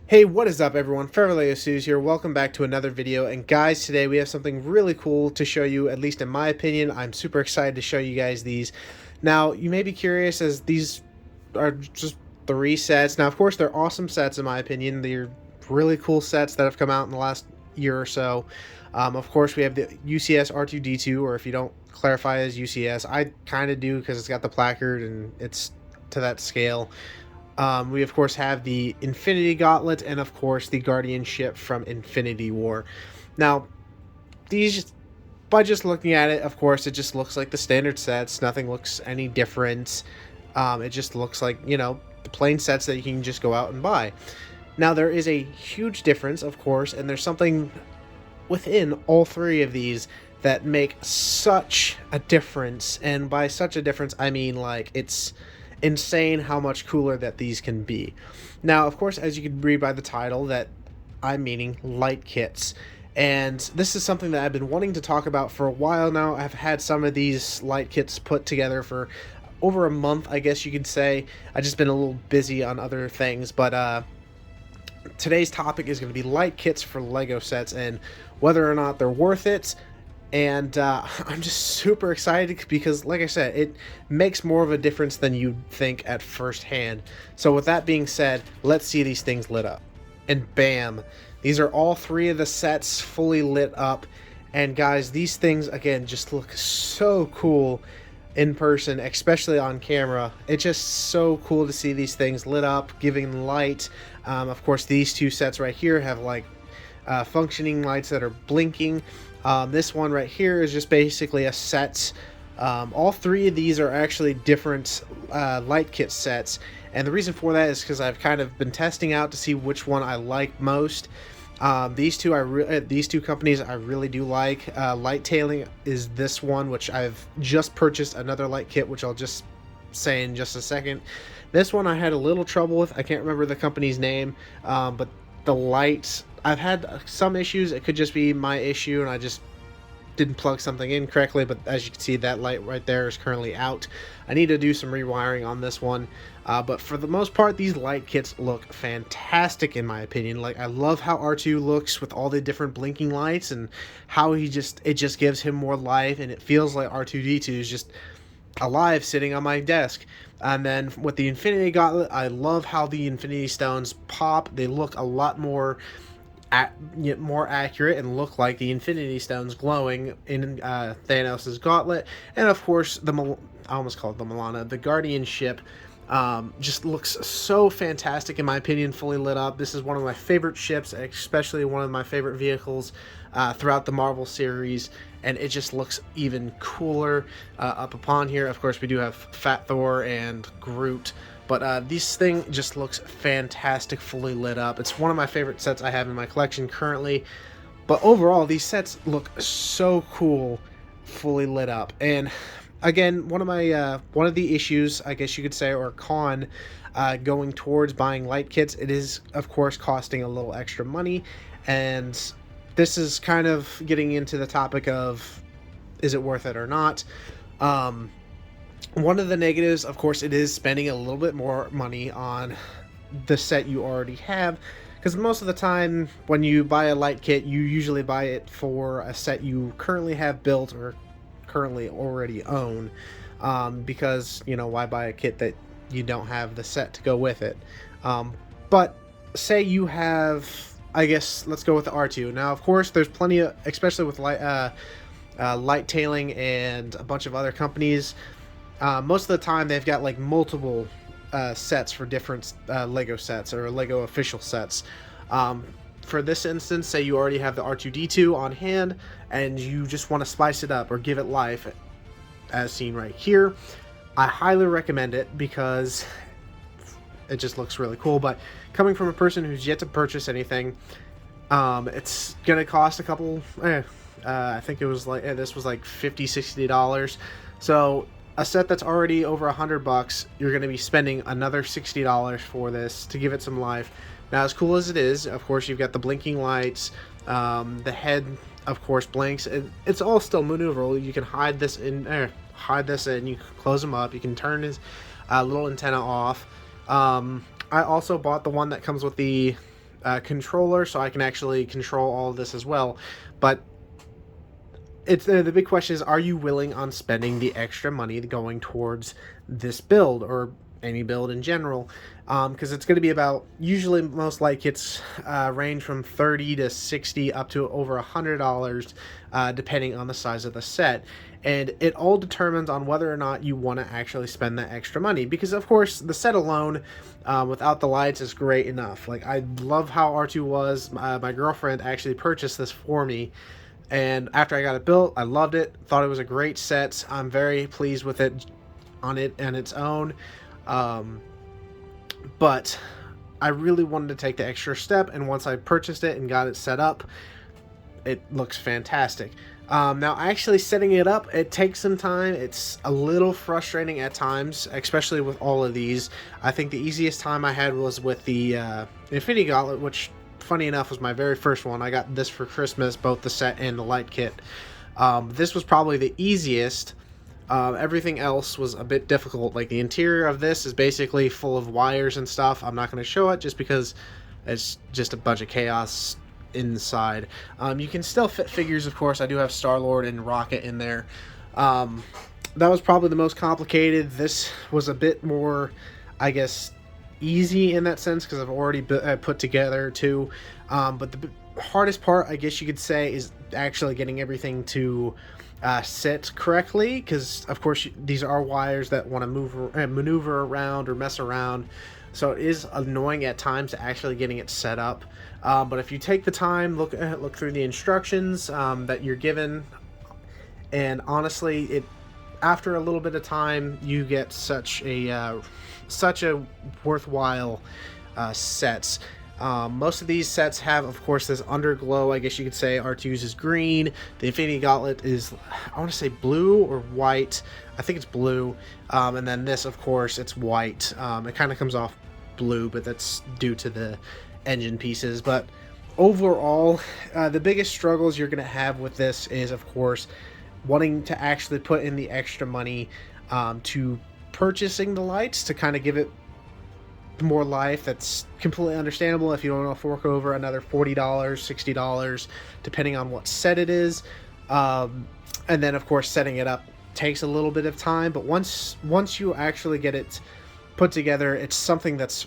Hey, what is up everyone? Fairly Suze here. Welcome back to another video. And guys, today we have something really cool to show you, at least in my opinion. I'm super excited to show you guys these. Now, you may be curious as these are just 3 sets. Now, of course, they're awesome sets in my opinion. They're really cool sets that have come out in the last year or so. Of course, we have the UCS R2-D2, or if you don't clarify as UCS, I kind of do because it's got the placard and it's to that scale. We of course have the Infinity Gauntlet and of course the Guardian ship from Infinity War. Now, these, by just looking at it, of course, it just looks like the standard sets. Nothing looks any different. It just looks like, the plain sets that you can just go out and buy. Now, there is a huge difference, of course, and there's something within all three of these that make such a difference. And by such a difference, I mean, like, it's insane how much cooler that these can be. Now, of course, as you can read by the title, that I'm meaning light kits. And this is something that I've been wanting to talk about for a while now. I've had some of these light kits put together for over a month, I guess you could say. I've just been a little busy on other things, but today's topic is going to be light kits for Lego sets and whether or not they're worth it. And I'm just super excited because, like I said, it makes more of a difference than you'd think at first hand. So with that being said, let's see these things lit up. And bam, these are all three of the sets fully lit up. And guys, these things, again, just look so cool in person, especially on camera. It's just so cool to see these things lit up, giving light. Of course, these two sets right here have like functioning lights that are blinking. This one right here is just basically a set. All three of these are actually different light kit sets, and the reason for that is because I've kind of been testing out to see which one I like most. These two companies I really do like. Lightailing is this one, which I've just purchased another light kit, which I'll just say in just a second. This one I had a little trouble with. I can't remember the company's name, but the lights, I've had some issues. It could just be my issue and I just didn't plug something in correctly, but as you can see, that light right there is currently out. I need to do some rewiring on this one, but for the most part, these light kits look fantastic in my opinion. Like, I love how R2 looks with all the different blinking lights and how it just gives him more life, and it feels like R2-D2 is just alive sitting on my desk. And then with the Infinity Gauntlet, I love how the Infinity Stones pop. They look a lot more accurate and look like the Infinity Stones glowing in Thanos' Gauntlet. And of course, I almost called it the Milana, the Guardian ship. Just looks so fantastic in my opinion, fully lit up. This is one of my favorite ships, especially one of my favorite vehicles throughout the Marvel series, and it just looks even cooler up upon here. Of course, we do have Fat Thor and Groot, but this thing just looks fantastic fully lit up. It's one of my favorite sets I have in my collection currently, but overall these sets look so cool fully lit up. And again, one of the issues, I guess you could say, or con, going towards buying light kits, it is of course costing a little extra money, and this is kind of getting into the topic of, is it worth it or not? One of the negatives, of course, it is spending a little bit more money on the set you already have, because most of the time when you buy a light kit, you usually buy it for a set you currently have built or currently already own, because, why buy a kit that you don't have the set to go with it? But say you have, I guess let's go with the R2. Now, of course, there's plenty of, especially with Lightailing and a bunch of other companies, most of the time they've got like multiple sets for different Lego sets or Lego official sets. For this instance, say you already have the R2-D2 on hand and you just want to spice it up or give it life, as seen right here, I highly recommend it because it just looks really cool. But coming from a person who's yet to purchase anything, it's gonna cost a couple, I think it was like, this was like $50-$60. So a set that's already over $100, you're going to be spending another $60 for this to give it some life. Now, as cool as it is, of course, you've got the blinking lights, the head, of course, blinks. It's all still maneuverable. You can hide this in, you can close them up, you can turn his little antenna off. I also bought the one that comes with the controller, so I can actually control all of this as well. But it's the big question is, are you willing on spending the extra money going towards this build, or any build in general? Because it's going to be about, usually most light kits range from 30 to 60 up to over $100, depending on the size of the set. And it all determines on whether or not you want to actually spend that extra money, because of course the set alone without the lights is great enough. Like, I love how R2 was. My girlfriend actually purchased this for me, and after I got it built, I loved it, thought it was a great set. I'm very pleased with it on its own. But I really wanted to take the extra step, and once I purchased it and got it set up, it looks fantastic. Now, actually setting it up, it takes some time. It's a little frustrating at times, especially with all of these. I think the easiest time I had was with the Infinity Gauntlet, which, funny enough, was my very first one. I got this for Christmas, both the set and the light kit. This was probably the easiest. Everything else was a bit difficult. Like, the interior of this is basically full of wires and stuff. I'm not going to show it just because it's just a bunch of chaos inside. You can still fit figures, of course. I do have Star-Lord and Rocket in there. That was probably the most complicated. This was a bit more, I guess, easy in that sense, because I've already put together too. But the hardest part, I guess you could say, is actually getting everything to sit correctly, because of course these are wires that want to maneuver around or mess around, so it is annoying at times actually getting it set up. But if you take the time, look through the instructions that you're given, and honestly, after a little bit of time, you get such a worthwhile sets. Most of these sets have, of course, this underglow. I guess you could say R2's is green. The Infinity Gauntlet is, I want to say, blue or white. I think it's blue. And then this, of course, it's white. It kind of comes off blue, but that's due to the engine pieces. But overall, the biggest struggles you're going to have with this is, of course, wanting to actually put in the extra money to purchasing the lights to kind of give it more life. That's completely understandable if you don't want to fork over another $40, $60, depending on what set it is. And then, of course, setting it up takes a little bit of time, but once you actually get it put together, it's something that's,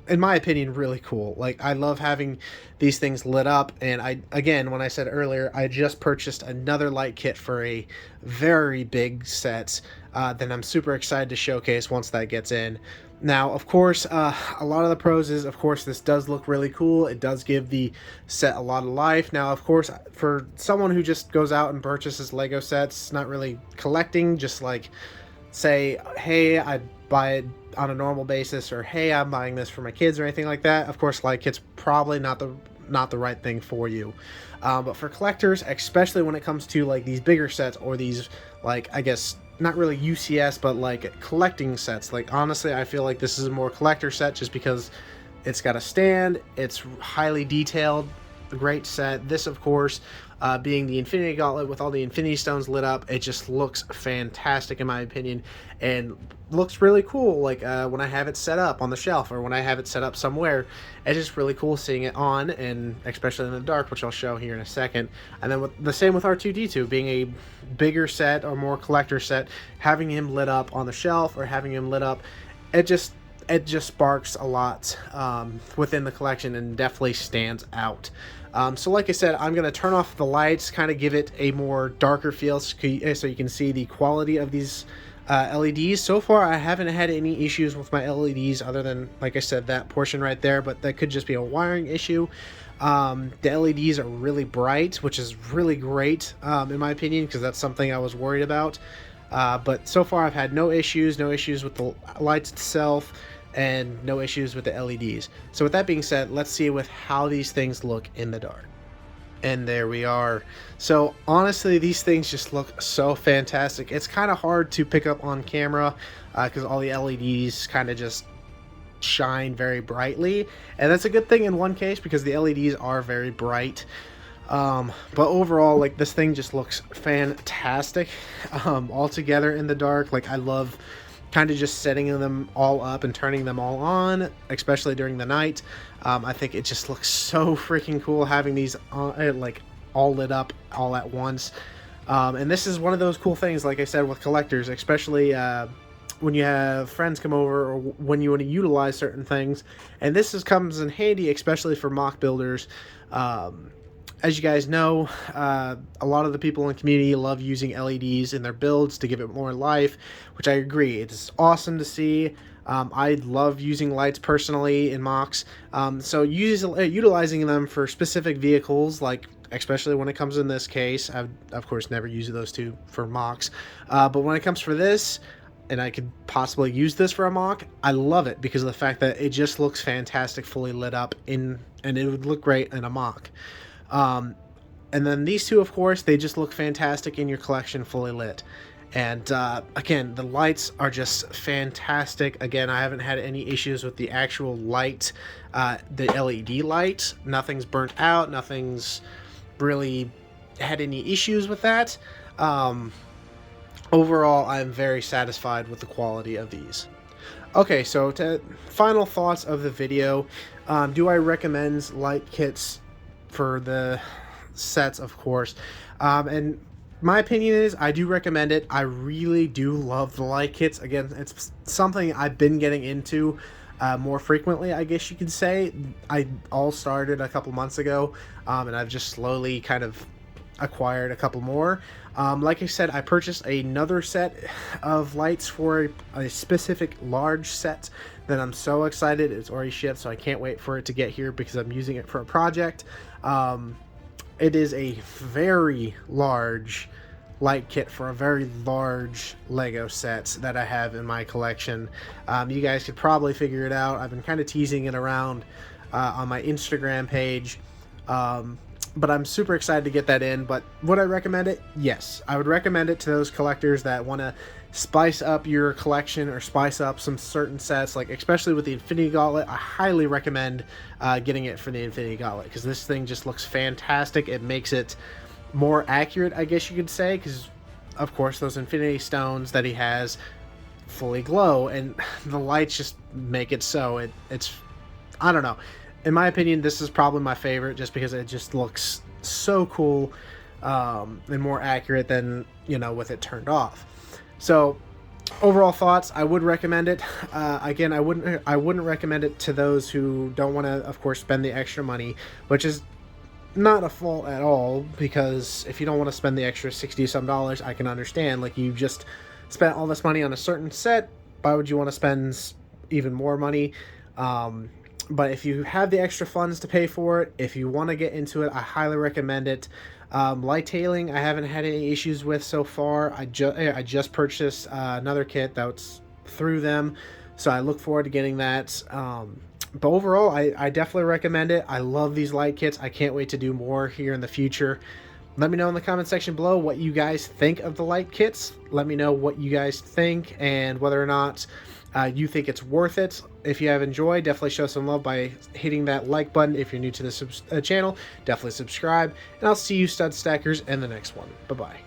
in my opinion, really cool. Like, I love having these things lit up, and again, when I said earlier, I just purchased another light kit for a very big set that I'm super excited to showcase once that gets in. Now, of course, a lot of the pros is, of course, this does look really cool. It does give the set a lot of life. Now, of course, for someone who just goes out and purchases Lego sets, not really collecting, just like, say, hey, I buy it on a normal basis, or hey, I'm buying this for my kids or anything like that, of course, light kit's probably not the right thing for you. But for collectors, especially when it comes to like these bigger sets, or these, like, I guess, not really UCS, but like collecting sets, like, honestly, I feel like this is a more collector set just because it's got a stand, it's highly detailed, a great set. This, of course, being the Infinity Gauntlet with all the Infinity Stones lit up, it just looks fantastic in my opinion, and looks really cool. Like, when I have it set up on the shelf, or when I have it set up somewhere, it's just really cool seeing it on, and especially in the dark, which I'll show here in a second. And then the same with R2-D2, being a bigger set or more collector set, having him lit up on the shelf or having him lit up, it just sparks a lot within the collection, and definitely stands out. So like I said, I'm going to turn off the lights, kind of give it a more darker feel, so you can see the quality of these LEDs. So far, I haven't had any issues with my LEDs, other than, like I said, that portion right there, but that could just be a wiring issue. The LEDs are really bright, which is really great, in my opinion, because that's something I was worried about. But so far, I've had no issues with the lights itself, and no issues with the LEDs. So with that being said, let's see with how these things look in the dark. And there we are. So honestly, these things just look so fantastic. It's kind of hard to pick up on camera because all the LEDs kind of just shine very brightly, and that's a good thing in one case because the LEDs are very bright. But overall, like, this thing just looks fantastic all together in the dark. Like, I love kind of just setting them all up and turning them all on, especially during the night. I think it just looks so freaking cool having these like all lit up all at once. And this is one of those cool things, like I said, with collectors, especially when you have friends come over or when you want to utilize certain things. And this comes in handy, especially for mock builders. As you guys know, a lot of the people in the community love using LEDs in their builds to give it more life, which I agree. It's awesome to see. I love using lights personally in mocks. So utilizing them for specific vehicles, like especially when it comes in this case, I've of course never used those two for mocks. But when it comes for this, and I could possibly use this for a mock, I love it because of the fact that it just looks fantastic fully lit up and it would look great in a mock. And then these two, of course, they just look fantastic in your collection fully lit. And again, the lights are just fantastic. Again, I haven't had any issues with the actual light, the LED light. Nothing's burnt out. Nothing's really had any issues with that. Overall, I'm very satisfied with the quality of these. Okay, so final thoughts of the video. Do I recommend light kits for the sets? Of course. And my opinion is I do recommend it. I really do love the light kits. Again, it's something I've been getting into more frequently, I guess you could say. I all started a couple months ago, and I've just slowly kind of acquired a couple more. Like I said, I purchased another set of lights for a specific large set that I'm so excited. It's already shipped, so I can't wait for it to get here because I'm using it for a project. It is a very large light kit for a very large Lego set that I have in my collection. You guys could probably figure it out. I've been kind of teasing it around on my Instagram page. But I'm super excited to get that in. But would I recommend it? Yes. I would recommend it to those collectors that want to spice up your collection or spice up some certain sets, like especially with the Infinity Gauntlet. I highly recommend getting it for the Infinity Gauntlet because this thing just looks fantastic. It makes it more accurate, I guess you could say, because of course those Infinity Stones that he has fully glow, and the lights just make it so it's I don't know. In my opinion, this is probably my favorite just because it just looks so cool and more accurate than, you know, with it turned off. So overall thoughts, I would recommend it. Again, I wouldn't recommend it to those who don't want to, of course, spend the extra money, which is not a fault at all, because if you don't want to spend the extra $60 some, I can understand. Like, you just spent all this money on a certain set, why would you want to spend even more money? But if you have the extra funds to pay for it, if you want to get into it, I highly recommend it. Lightailing, I haven't had any issues with so far. I just purchased another kit that's through them, so I look forward to getting that. But overall, I definitely recommend it. I love these light kits. I can't wait to do more here in the future. Let me know in the comment section below what you guys think of the light kits. Let me know what you guys think and whether or not you think it's worth it. If you have enjoyed, definitely show some love by hitting that like button. If you're new to the channel, definitely subscribe. And I'll see you stud stackers in the next one. Bye-bye.